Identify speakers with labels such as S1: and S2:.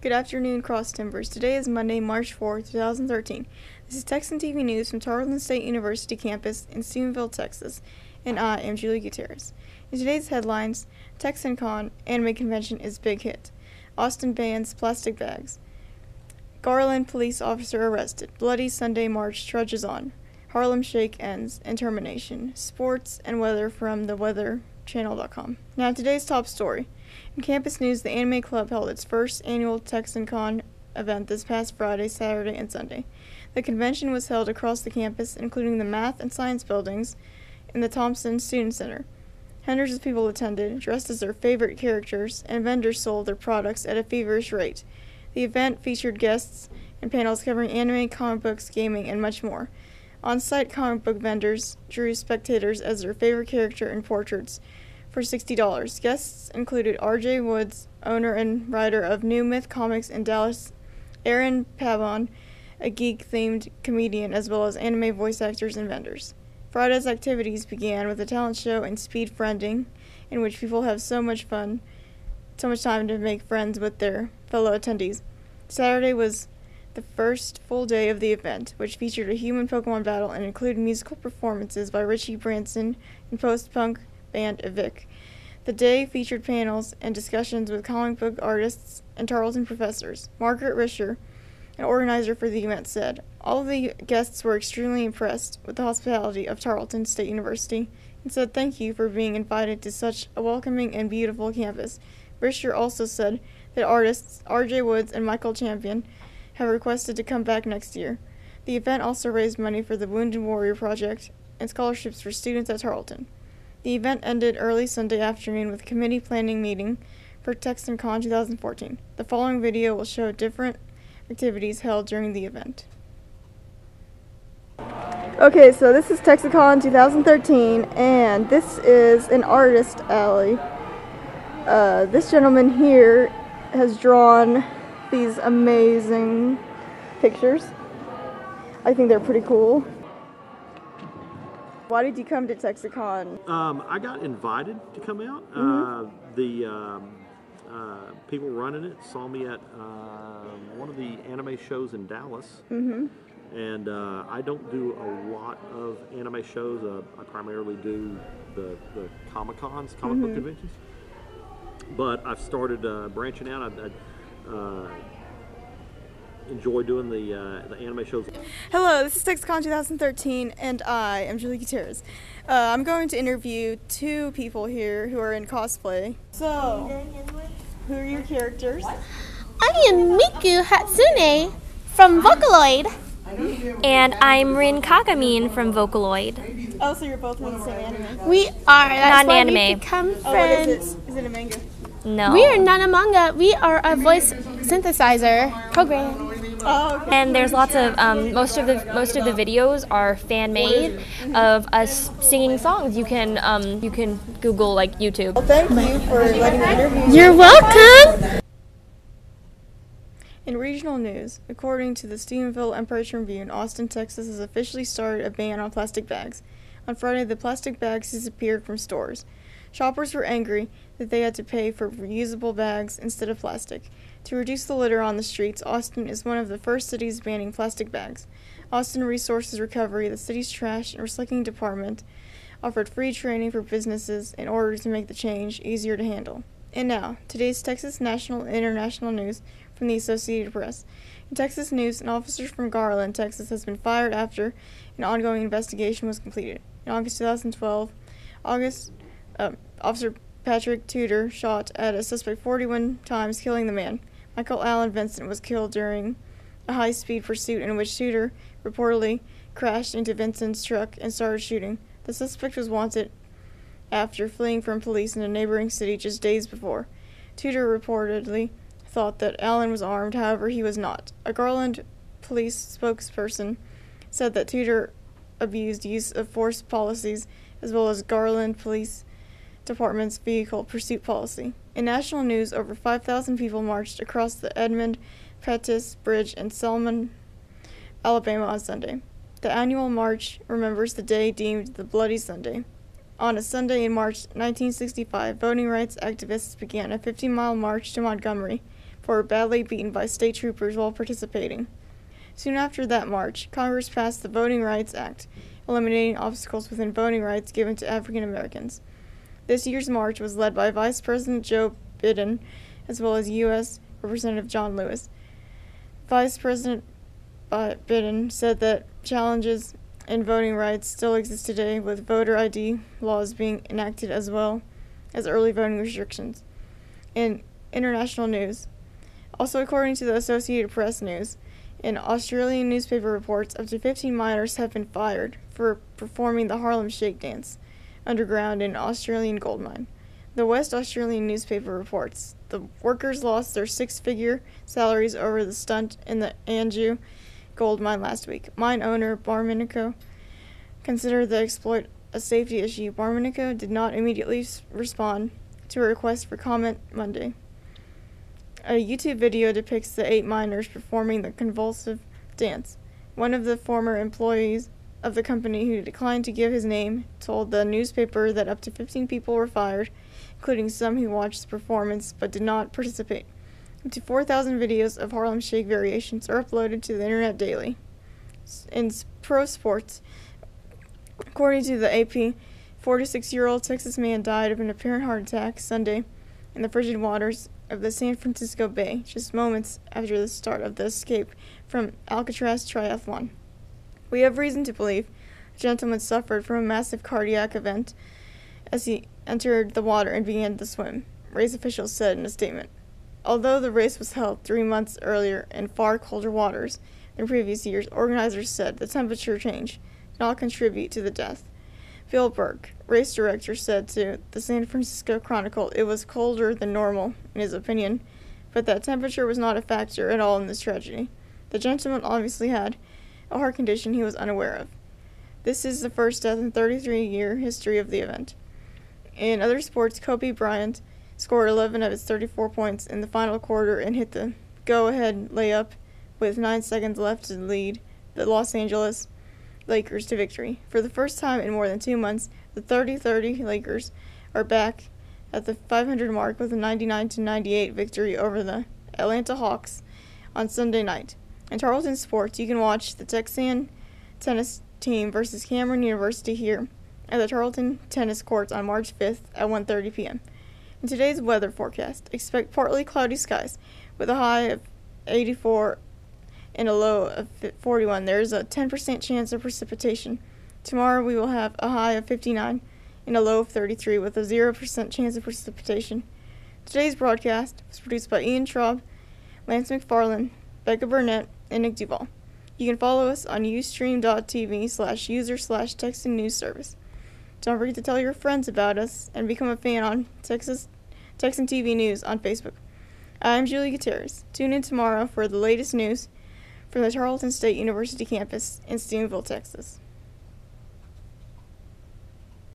S1: Good afternoon, Cross Timbers. Today is Monday, March 4th, 2013. This is Texan TV News from Tarleton State University campus in Stephenville, Texas, and I am Julie Gutierrez. In today's headlines, TexanCon Anime Convention is big hit. Austin bans plastic bags. Garland police officer arrested. Bloody Sunday march trudges on. Harlem Shake ends and termination. Sports and weather from theweatherchannel.com. Now today's top story. In campus news, the Anime Club held its first annual TexanCon event this past Friday, Saturday, and Sunday. The convention was held across the campus, including the math and science buildings and the Thompson Student Center. Hundreds of people attended, dressed as their favorite characters, and vendors sold their products at a feverish rate. The event featured guests and panels covering anime, comic books, gaming, and much more. On-site comic book vendors drew spectators as their favorite character and portraits for $60. Guests included R.J. Woods, owner and writer of New Myth Comics in Dallas, Aaron Pavon, a geek-themed comedian, as well as anime voice actors and vendors. Friday's activities began with a talent show and speed friending, in which people have so much time to make friends with their fellow attendees. Saturday was the first full day of the event, which featured a human Pokemon battle and included musical performances by Richie Branson and post-punk band Evic. The day featured panels and discussions with comic book artists and Tarleton professors. Margaret Risher, an organizer for the event, said, "All of the guests were extremely impressed with the hospitality of Tarleton State University and said thank you for being invited to such a welcoming and beautiful campus." Risher also said that artists R.J. Woods and Michael Champion have requested to come back next year. The event also raised money for the Wounded Warrior Project and scholarships for students at Tarleton. The event ended early Sunday afternoon with a committee planning meeting for TexanCon 2014. The following video will show different activities held during the event. Okay, so this is TexanCon 2013, and this is an artist alley. This gentleman here has drawn these amazing pictures. I think they're pretty cool. Why did you come to TexanCon?
S2: I got invited to come out. The people running it saw me at one of the anime shows in Dallas. And I don't do a lot of anime shows. I primarily do the Comic-Cons, comic book conventions. But I've started branching out. I enjoy doing the anime shows.
S1: Hello, this is TexanCon 2013, and I am Julie Gutierrez. I'm going to interview two people here who are in cosplay. So, who are your characters?
S3: I am Miku Hatsune from Vocaloid.
S4: And I'm Rin Kakamine from Vocaloid.
S1: Oh, so you're both from the same anime?
S3: We are. That's
S4: Not
S3: why
S4: an
S3: we
S4: anime.
S3: become
S1: Oh, what
S3: friends.
S1: is it? Is it a manga?
S4: No.
S3: We are not a manga. We are a voice synthesizer program.
S1: Oh, okay.
S4: And there's lots of most of the videos are fan made of us singing songs. You can Google like YouTube.
S1: Well, thank you for letting me interview you.
S3: You're welcome.
S1: In regional news, according to the Stephenville Empire-Tribune, Austin, Texas has officially started a ban on plastic bags. On Friday, the plastic bags disappeared from stores. Shoppers were angry that they had to pay for reusable bags instead of plastic. To reduce the litter on the streets, Austin is one of the first cities banning plastic bags. Austin Resources Recovery, the city's trash and recycling department, offered free training for businesses in order to make the change easier to handle. And now, today's Texas national and international news from the Associated Press. In Texas news, an officer from Garland, Texas, has been fired after an ongoing investigation was completed. In August 2012, Officer Patrick Tudor shot at a suspect 41 times, killing the man. Michael Allen Vincent was killed during a high-speed pursuit in which Tudor reportedly crashed into Vincent's truck and started shooting. The suspect was wanted after fleeing from police in a neighboring city just days before. Tudor reportedly thought that Allen was armed, however he was not. A Garland police spokesperson said that Tudor abused use of force policies as well as Garland Police Department's vehicle pursuit policy. In national news, over 5,000 people marched across the Edmund Pettus Bridge in Selma, Alabama on Sunday. The annual march remembers the day deemed the Bloody Sunday. On a Sunday in March 1965, voting rights activists began a 50-mile march to Montgomery, for badly beaten by state troopers while participating. Soon after that march, Congress passed the Voting Rights Act, eliminating obstacles within voting rights given to African Americans. This year's march was led by Vice President Joe Biden, as well as U.S. Representative John Lewis. Vice President Biden said that challenges in voting rights still exist today, with voter ID laws being enacted as well as early voting restrictions. In international news, also according to the Associated Press News, an Australian newspaper reports up to 15 miners have been fired for performing the Harlem Shake dance underground in an Australian gold mine. The West Australian newspaper reports the workers lost their six-figure salaries over the stunt in the Anju gold mine last week. Mine owner Barminico considered the exploit a safety issue. Barminico did not immediately respond to a request for comment Monday. A YouTube video depicts the 8 miners performing the convulsive dance. One of the former employees of the company, who declined to give his name, told the newspaper that up to 15 people were fired, including some who watched the performance but did not participate. Up to 4,000 videos of Harlem Shake variations are uploaded to the internet daily. In pro sports, according to the AP, 46-year-old Texas man died of an apparent heart attack Sunday in the frigid waters of the San Francisco Bay, just moments after the start of the escape from Alcatraz triathlon. We have reason to believe the gentleman suffered from a massive cardiac event as he entered the water and began to swim, race officials said in a statement. Although the race was held 3 months earlier in far colder waters than previous years, organizers said the temperature change did not contribute to the death. Bill Burke, race director, said to the San Francisco Chronicle it was colder than normal, in his opinion, but that temperature was not a factor at all in this tragedy. The gentleman obviously had a heart condition he was unaware of. This is the first death in 33-year history of the event. In other sports, Kobe Bryant scored 11 of his 34 points in the final quarter and hit the go-ahead layup with 9 seconds left to lead the Los Angeles Lakers to victory. For the first time in more than 2 months, the 30-30 Lakers are back at the 500 mark with a 99-98 victory over the Atlanta Hawks on Sunday night. In Tarleton sports, you can watch the Texan tennis team versus Cameron University here at the Tarleton Tennis Courts on March 5th at 1:30 p.m. In today's weather forecast, expect partly cloudy skies with a high of 84 and a low of 41. There is a 10% chance of precipitation. Tomorrow we will have a high of 59 and a low of 33 with a 0% chance of precipitation. Today's broadcast was produced by Ian Traub, Lance McFarland, Becca Burnett, and Nick Duval. You can follow us on ustream.tv/user/Texan News Service. Don't forget to tell your friends about us and become a fan on Texan TV News on Facebook. I'm Julie Gutierrez. Tune in tomorrow for the latest news from the Tarleton State University campus in Stephenville, Texas.